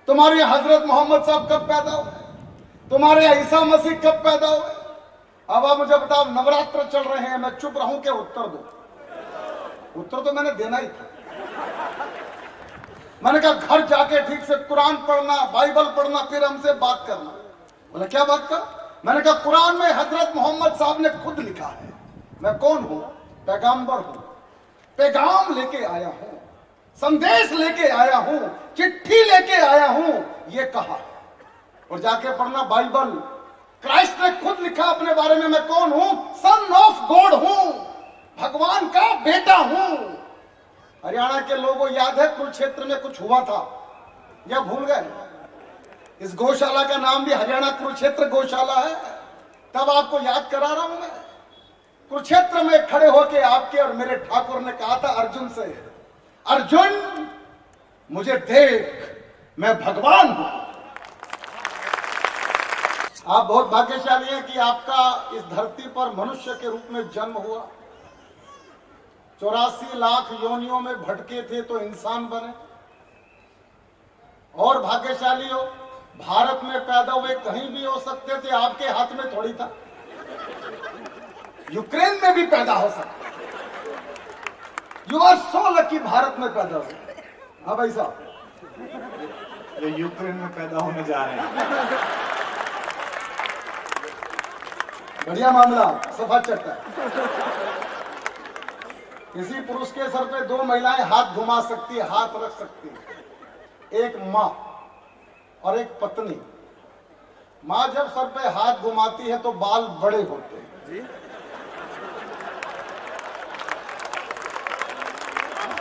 तुम्हारे हजरत मोहम्मद साहब कब पैदा हुए? तुम्हारे ईसा मसीह कब पैदा हुए? अब आप मुझे बताओ, नवरात्र चल रहे हैं, मैं चुप रहूं कि उत्तर दो? उत्तर तो मैंने देना ही था। मैंने कहा घर जाके ठीक से कुरान पढ़ना, बाइबल पढ़ना, फिर हमसे बात करना। बोला क्या बात कर? मैंने कहा कुरान में हजरत मोहम्मद साहब ने खुद लिखा है, मैं कौन हूं? पैगंबर हूं, पैगाम लेके आया हूं, संदेश लेके आया हूं, चिट्ठी लेके आया हूं, ये कहा। और जाके पढ़ना बाइबल, क्राइस्ट ने खुद लिखा अपने बारे में, मैं कौन हूं? सन ऑफ गॉड हूं, भगवान का बेटा हूं। हरियाणा के लोगों याद है कुरुक्षेत्र में कुछ हुआ था या भूल गए? इस गौशाला का नाम भी हरियाणा कुरुक्षेत्र गौशाला है। तब आपको याद करा रहा हूं मैं। कुरुक्षेत्र में खड़े होके आपके और मेरे ठाकुर ने कहा था अर्जुन से, अर्जुन मुझे देख, मैं भगवान हूं। आप बहुत भाग्यशाली हैं कि आपका इस धरती पर मनुष्य के रूप में जन्म हुआ। 84 लाख योनियों में भटके थे तो इंसान बने। और भाग्यशाली हो, भारत में पैदा हुए, कहीं भी हो सकते थे, आपके हाथ में थोड़ी था। यूक्रेन में भी पैदा हो सकता। यू आर सो लकी भारत में पैदा हुए। हाँ भाई साहब, ये यूक्रेन में पैदा होने जा रहे हैं। बढ़िया मामला, सफा चट्टा। किसी पुरुष के सर पे दो महिलाएं हाथ घुमा सकती है, हाथ रख सकती है, एक मां और एक पत्नी। मां जब सर पे हाथ घुमाती है तो बाल बड़े होते हैं,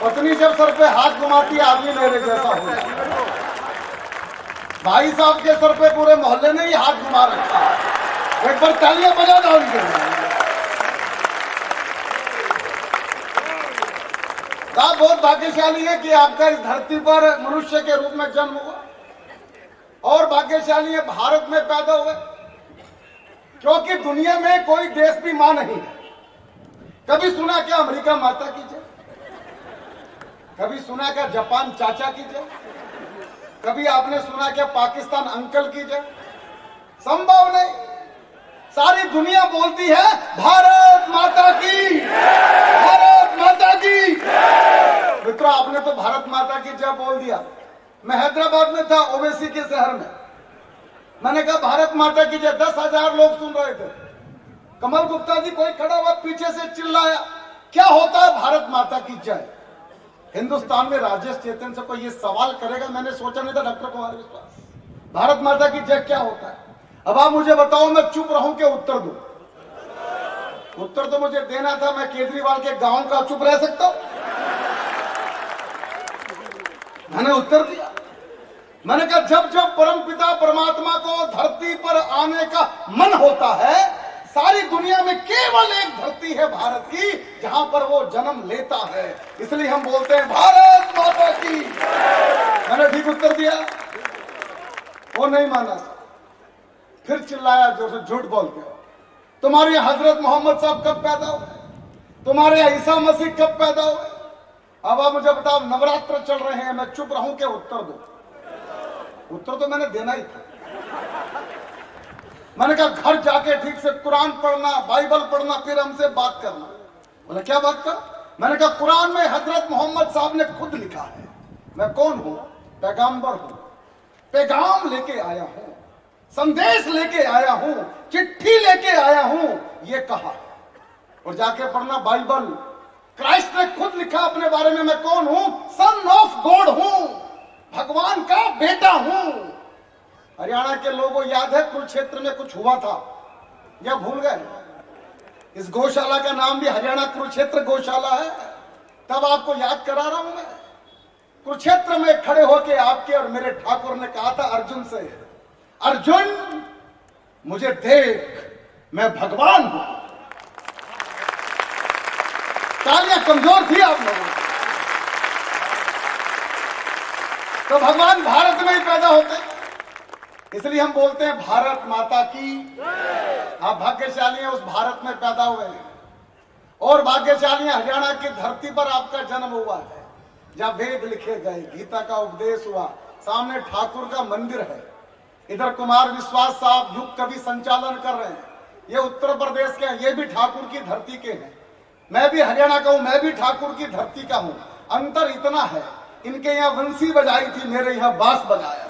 पत्नी जब सर पे हाथ घुमाती है आदमी मेरे जैसा होता है। भाई साहब के सर पे पूरे मोहल्ले ने ही हाथ घुमा रखा है। एक बार तालियां बजा दो उनके लिए। आप बहुत भाग्यशाली है कि आपका इस धरती पर मनुष्य के रूप में जन्म हुआ। और भाग्यशाली है भारत में पैदा हुए, क्योंकि दुनिया में कोई देश भी मां नहीं है। कभी सुना क्या अमेरिका माता की जय? कभी सुना क्या जापान चाचा की जय? कभी आपने सुना क्या पाकिस्तान अंकल की जय? संभव नहीं। सारी दुनिया बोलती है भारत माता की, भारत माता की। मित्रों, आपने तो भारत माता की जय बोल दिया। मैं हैदराबाद में था, ओवैसी के शहर में। मैंने कहा भारत माता की जय, 10,000 लोग सुन रहे थे। कमल गुप्ता जी कोई खड़ा हुआ पीछे से चिल्लाया, क्या होता है भारत माता की जय? हिंदुस्तान में राजेश चेतन से कोई ये सवाल करेगा? मैंने सोचा नहीं था। डॉक्टर कुमार विश्वास, भारत माता की जय क्या होता है? अब आप मुझे बताओ, मैं चुप रहूं कि उत्तर दूं? उत्तर तो मुझे देना था। मैं केजरीवाल के गांव का चुप रह सकता हूं? मैंने उत्तर दिया। मैंने कहा जब जब परमपिता परमात्मा को धरती पर आने का मन होता है, सारी दुनिया में केवल एक धरती है भारत की जहां पर वो जन्म लेता है। इसलिए हम बोलते हैं भारत माता की। मैंने ठीक उत्तर दिया। वो नहीं माना, फिर चिल्लाया जोर से, झूठ बोलते हो। तुम्हारे हजरत मोहम्मद साहब कब पैदा हुए? तुम्हारे ईसा मसीह कब पैदा हुए? अब आप मुझे बताओ, नवरात्र चल रहे हैं, मैं चुप रहूं कि उत्तर दो? उत्तर तो मैंने देना ही था। मैंने कहा घर जाके ठीक से कुरान पढ़ना, बाइबल पढ़ना, फिर हमसे बात करना। बोला क्या बात कर? मैंने कहा कुरान में हजरत मोहम्मद साहब ने खुद लिखा है, मैं कौन हूं? पैगंबर हूं, पैगाम लेके आया हूं, संदेश लेके आया हूं, चिट्ठी लेके आया हूं, ये कहा। और जाके पढ़ना बाइबल, क्राइस्ट ने खुद लिखा अपने बारे में, मैं कौन हूं? सन ऑफ गॉड हूं, भगवान का बेटा हूं। हरियाणा के लोगों याद है कुरुक्षेत्र में कुछ हुआ था या भूल गए? इस गौशाला का नाम भी हरियाणा कुरुक्षेत्र गौशाला है। तब आपको याद करा रहा हूं मैं। कुरुक्षेत्र में खड़े होके आपके और मेरे ठाकुर ने कहा था अर्जुन से, अर्जुन मुझे देख, मैं भगवान हूं। तालियां कमजोर थी आप लोगों की। तो भगवान भारत में ही पैदा होते, इसलिए हम बोलते हैं भारत माता की। आप भाग्यशाली हैं, उस भारत में पैदा हुए हैं। और भाग्यशाली हैं, हरियाणा की धरती पर आपका जन्म हुआ है, जहां वेद लिखे गए, गीता का उपदेश हुआ, सामने ठाकुर का मंदिर है, इधर कुमार विश्वास साहब युग कवि संचालन कर रहे हैं। ये उत्तर प्रदेश के हैं, ये भी ठाकुर की धरती के हैं। मैं भी हरियाणा का हूं, मैं भी ठाकुर की धरती का हूं। अंतर इतना है, इनके यहाँ वंशी बजाई थी, मेरे यहाँ बांस बजाया।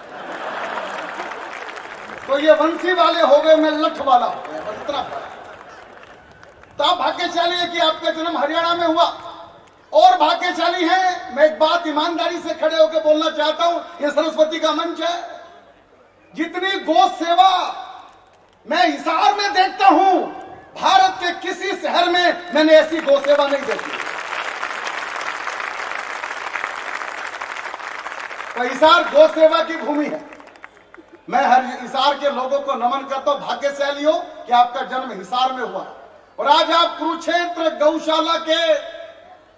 तो ये वंशी वाले हो गए, मैं लठ वाला हो गया, बस इतना फर्क। तो आप भाग्यशाली है कि आपका जन्म हरियाणा में हुआ, और भाग्यशाली है। मैं एक बात ईमानदारी से खड़े होकर बोलना चाहता हूं, ये सरस्वती का मंच है। जितनी गौ सेवा मैं हिसार में देखता हूं, भारत के किसी शहर में मैंने ऐसी गौ सेवा नहीं देखी। तो हिसार गौ सेवा की भूमि है। मैं हर हिसार के लोगों को नमन करता हूं, भाग्यशाली हो कि आपका जन्म हिसार में हुआ। और आज आप कुरुक्षेत्र गौशाला के,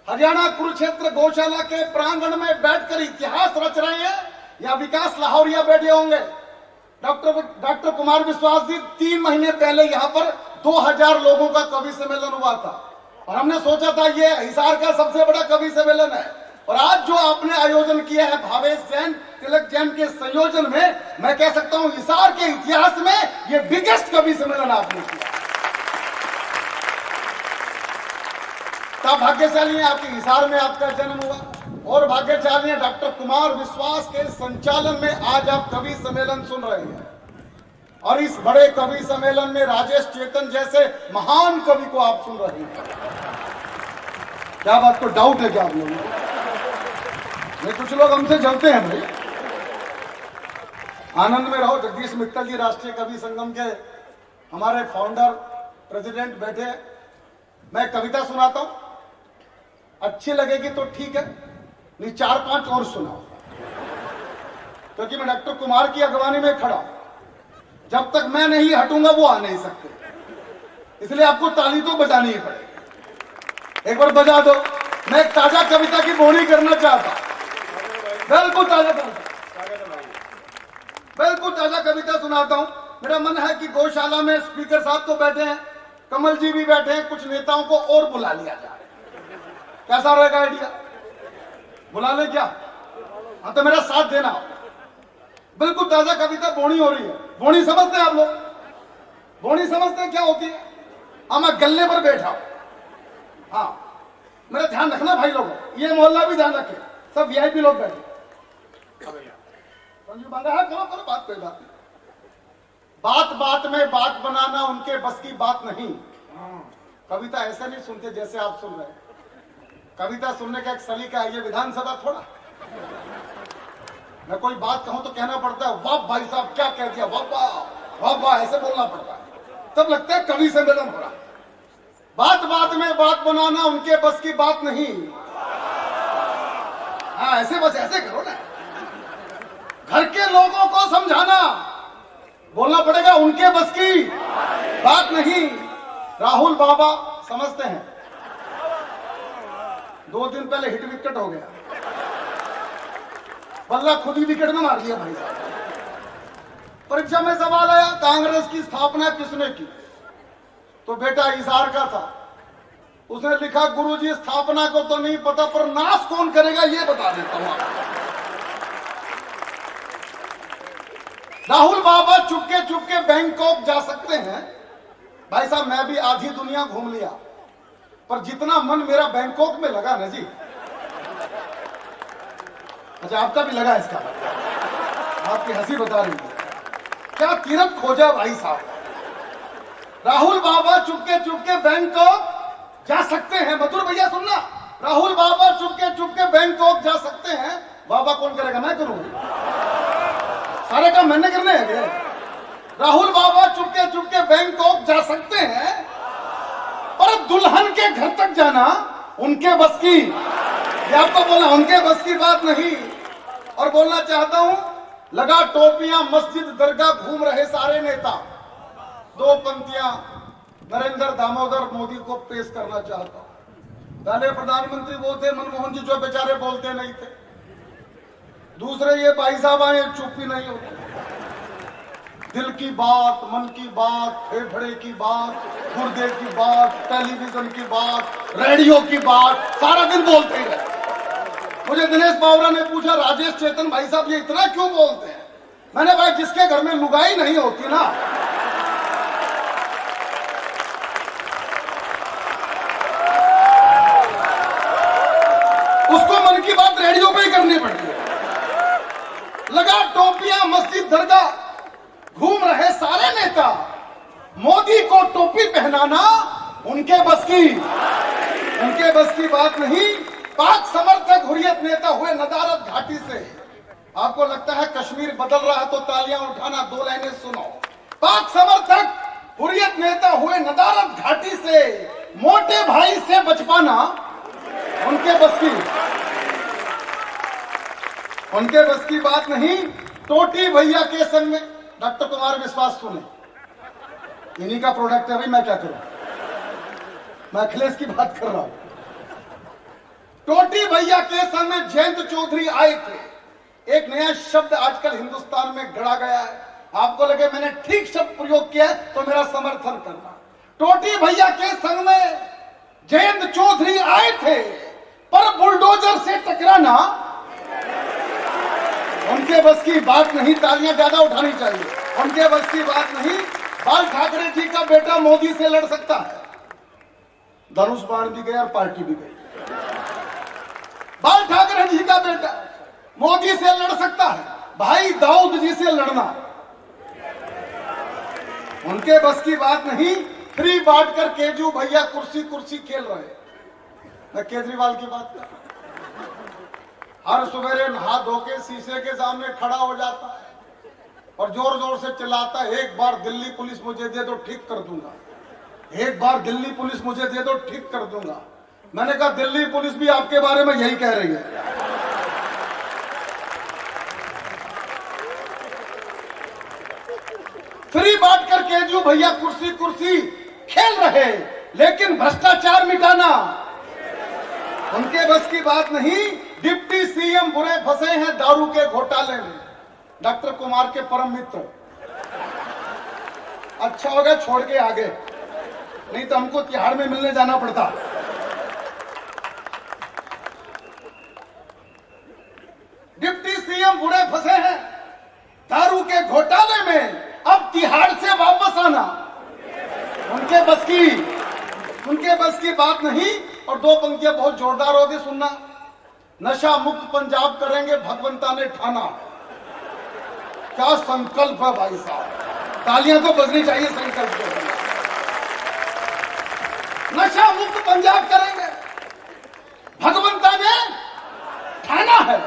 हरियाणा कुरुक्षेत्र गौशाला के प्रांगण में बैठकर इतिहास रच रहे हैं, या विकास लाहौरिया बैठे होंगे। डॉक्टर कुमार विश्वास जी 3 महीने पहले यहाँ पर 2000 लोगों का कवि सम्मेलन हुआ था, और हमने सोचा था ये हिसार का सबसे बड़ा कवि सम्मेलन है। और आज जो आपने आयोजन किया है भावेश जैन, तिलक जैन के संयोजन में, मैं कह सकता हूं हिसार के इतिहास में ये बिगेस्ट कवि सम्मेलन आपने किया। तब भाग्यशाली है आपके हिसार में आपका जन्म हुआ, और भाग्यशाली है डॉक्टर कुमार विश्वास के संचालन में आज आप कवि सम्मेलन सुन रहे हैं। और इस बड़े कवि सम्मेलन में राजेश चेतन जैसे महान कवि को आप सुन रहे हैं। क्या बात को डाउट है क्या आप लोगों को? कुछ लोग हमसे जलते हैं भाई। आनंद में रहो। जगदीश मित्तल जी राष्ट्रीय कवि संगम के हमारे फाउंडर प्रेसिडेंट बैठे। मैं कविता सुनाता हूं, अच्छी लगेगी तो ठीक है, नहीं 4-5 और सुनाओ, क्योंकि मैं डॉक्टर कुमार की अगवानी में खड़ा, जब तक मैं नहीं हटूंगा वो आ नहीं सकते, इसलिए आपको ताली तो बजानी ही पड़ेगी। एक बार बजा दो। मैं एक ताजा कविता की बोनी करना चाहता हूं, बिल्कुल ताजा कविता सुनाता हूं। मेरा मन है कि गौशाला में स्पीकर साहब तो बैठे हैं, कमल जी भी बैठे हैं, कुछ नेताओं को और बुला लिया जाए। कैसा रहेगा आइडिया? बुला ले क्या? हाँ तो मेरा साथ देना। बिल्कुल ताजा कविता बोनी हो रही है। बोनी समझते हैं आप लोग? बोनी समझते हैं क्या होती है? हाँ, मैं गल्ले पर बैठा हूं। हाँ, मेरा ध्यान रखना भाई लोगों, ये मोहल्ला भी ध्यान रखे, सब वीआईपी लोग बैठे। संजू बांधा है, करो करो बात, कोई बात नहीं। बात बात में बात बनाना उनके बस की बात नहीं। कविता ऐसे नहीं सुनते जैसे आप सुन रहे हैं। कविता सुनने का एक सलीका है, ये विधानसभा थोड़ा। मैं कोई बात कहूं तो कहना पड़ता है वाह भाई साहब क्या कह दिया, वाह वाह वाह वाह, ऐसे बोलना पड़ता है, तब लगता है कवि सम्मेलन हो रहा। बात बात में बात बनाना उनके बस की बात नहीं। हाँ, ऐसे बस ऐसे करो ना। घर के लोगों को समझाना, बोलना पड़ेगा उनके बस की बात नहीं। राहुल बाबा समझते हैं, 2 दिन पहले हिट विकेट हो गया, बल्ला खुद ही विकेट में मार दिया भाई साहब। परीक्षा में सवाल आया कांग्रेस की स्थापना किसने की, तो बेटा हिसार का था। उसने लिखा गुरुजी स्थापना को तो नहीं पता, पर नाश कौन करेगा ये बता देता हूं आपको। राहुल बाबा चुपके चुपके बैंकॉक जा सकते हैं। भाई साहब मैं भी आधी दुनिया घूम लिया, पर जितना मन मेरा बैंकॉक में लगा ना जी। अच्छा, आपका भी लगा इसका? आपकी हंसी बता रही है, क्या तीरथ खोजा भाई साहब। राहुल बाबा चुपके चुपके बैंकॉक जा सकते हैं। मधुर भैया सुनना, राहुल बाबा चुपके चुपके बैंकॉक जा सकते हैं। बाबा कौन करेगा? मैं करूंगा, सारे काम मैंने करने हैं। राहुल बाबा चुपके चुपके बैंकॉक जा सकते हैं, पर दुल्हन के घर तक जाना उनके बस की, ये आपको बोला, उनके बस की बात नहीं। और बोलना चाहता हूं, लगा टोपियां मस्जिद दरगाह घूम रहे सारे नेता। 2 पंक्तियां नरेंद्र दामोदर मोदी को पेश करना चाहता हूं। पहले प्रधानमंत्री वो थे मनमोहन जी, जो बेचारे बोलते नहीं थे। दूसरे ये भाई साहब आए, चुप्पी नहीं होती। दिल की बात, मन की बात, फेफड़े की बात, गुर्दे की बात, टेलीविजन की बात, रेडियो की बात, सारा दिन बोलते ही रहे। मुझे दिनेश बावरा ने पूछा, राजेश चेतन भाई साहब ये इतना क्यों बोलते हैं? मैंने भाई जिसके घर में लुगाई नहीं होती ना, उसको मन की बात रेडियो पे ही करनी पड़ती है। लगा टोपियां मस्जिद दरगाह, घूम रहे सारे नेता, मोदी को टोपी पहनाना उनके बस की बात नहीं। पाक समर्थक हुर्रियत नेता हुए नदारद घाटी से। आपको लगता है कश्मीर बदल रहा है तो तालियां उठाना, 2 लाइनें सुनो। पाक समर्थक हुर्रियत नेता हुए नदारद घाटी से, मोटे भाई से बच पाना उनके बस की बात नहीं। टोटी भैया के संग में डॉक्टर कुमार विश्वास सुने, इन्हीं का प्रोडक्ट है भाई, मैं क्या करूं, मैं अखिलेश की बात कर रहा हूं। टोटी भैया के संग में जयंत चौधरी आए थे। एक नया शब्द आजकल हिंदुस्तान में गढ़ा गया है, आपको लगे मैंने ठीक शब्द प्रयोग किया है तो मेरा समर्थन करना। टोटी भैया के संग में जयंत चौधरी आए थे, पर बुलडोजर से टकराना उनके बस की बात नहीं। तालियां ज्यादा उठानी चाहिए, उनके बस की बात नहीं। बाल ठाकरे जी का बेटा मोदी से लड़ सकता है, धनुष बाण भी गया और पार्टी भी गई। बाल ठाकरे जी का बेटा मोदी से लड़ सकता है, भाई दाऊद जी से लड़ना उनके बस की बात नहीं। फ्री बांटकर केजू भैया कुर्सी खेल रहे। मैं केजरीवाल की बात कर रहा हूं। हर सवेरे नहा धो के शीशे के सामने खड़ा हो जाता है और जोर जोर से चिल्लाता है, एक बार दिल्ली पुलिस मुझे दे दो ठीक कर दूंगा, एक बार दिल्ली पुलिस मुझे दे दो ठीक कर दूंगा। मैंने कहा दिल्ली पुलिस भी आपके बारे में यही कह रही है। फ्री बांटकर केजू भैया कुर्सी खेल रहे, लेकिन भ्रष्टाचार मिटाना उनके बस की बात नहीं। डिप्टी सीएम बुरे फंसे हैं दारू के घोटाले में, डॉक्टर कुमार के परम मित्र। अच्छा हो गया छोड़ के आगे, नहीं तो हमको तिहाड़ में मिलने जाना पड़ता। डिप्टी सीएम बुरे फंसे हैं दारू के घोटाले में, अब तिहाड़ से वापस आना उनके बस की बात नहीं। और 2 पंक्तियां बहुत जोरदार होगी, सुनना। नशा मुक्त पंजाब करेंगे भगवंता ने ठाना। क्या संकल्प है भाई साहब, तालियां तो बजनी चाहिए संकल्प के। नशा मुक्त पंजाब करेंगे भगवंता ने ठाना है,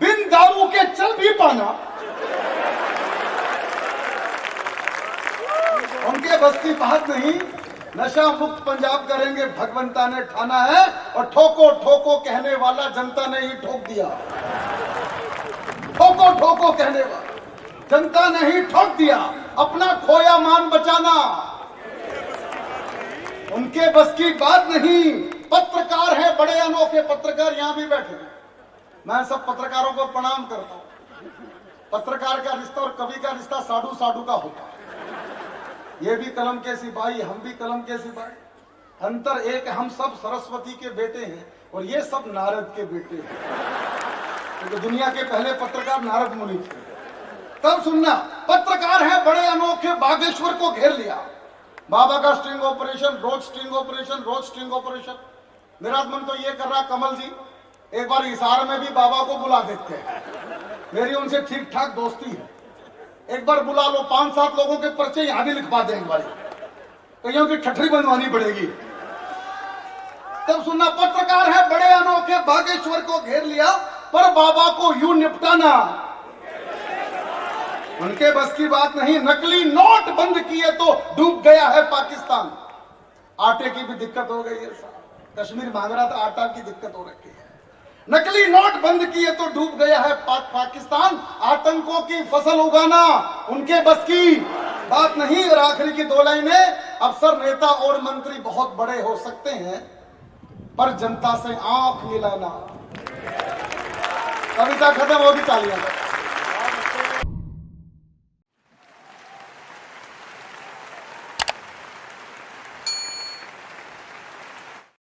बिन दारू के चल भी पाना उनके बस की बात नहीं। नशा मुक्त पंजाब करेंगे भगवंता ने ठाना है, और ठोको ठोको कहने वाला जनता ने ही ठोक दिया। ठोको ठोको कहने वाला जनता ने ही ठोक दिया। अपना खोया मान बचाना उनके बस की बात नहीं। पत्रकार है बड़े अनोखे, पत्रकार यहां भी बैठे हैं, मैं सब पत्रकारों को प्रणाम करता हूं। पत्रकार का रिश्ता और कवि का रिश्ता साधु साधु का होता है। ये भी कलम के सिपाही, हम भी कलम के सिपाही। अंतर एक, हम सब सरस्वती के बेटे हैं और ये सब नारद के बेटे हैं, क्योंकि दुनिया के पहले पत्रकार नारद मुनि थे। तब सुनना, पत्रकार है बड़े अनोखे, बागेश्वर को घेर लिया। बाबा का स्टिंग ऑपरेशन, रोज स्टिंग ऑपरेशन। निराजमन तो ये कर रहा कमल जी, एक बार इशारे में भी बाबा को बुला देते हैं। मेरी उनसे ठीक ठाक दोस्ती है, एक बार बुला लो, 5-7 लोगों के पर्चे यहां भी लिखवा देंगे भाई, कईयों की ठठरी बनवानी पड़ेगी। तब सुनना, पत्रकार है बड़े अनोखे, बागेश्वर को घेर लिया, पर बाबा को यूं निपटाना उनके बस की बात नहीं। नकली नोट बंद किए तो डूब गया है पाकिस्तान। आटे की भी दिक्कत हो गई है, कश्मीर मांग रहा था, आटा की दिक्कत हो रखी है। नकली नोट बंद किए तो डूब गया है पाकिस्तान। आतंकों की फसल उगाना उनके बस की बात नहीं। और आखिरी की 2 लाइनें, अफसर नेता और मंत्री बहुत बड़े हो सकते हैं, पर जनता से आंख मिलाना। कविता खत्म होगी, तालियां।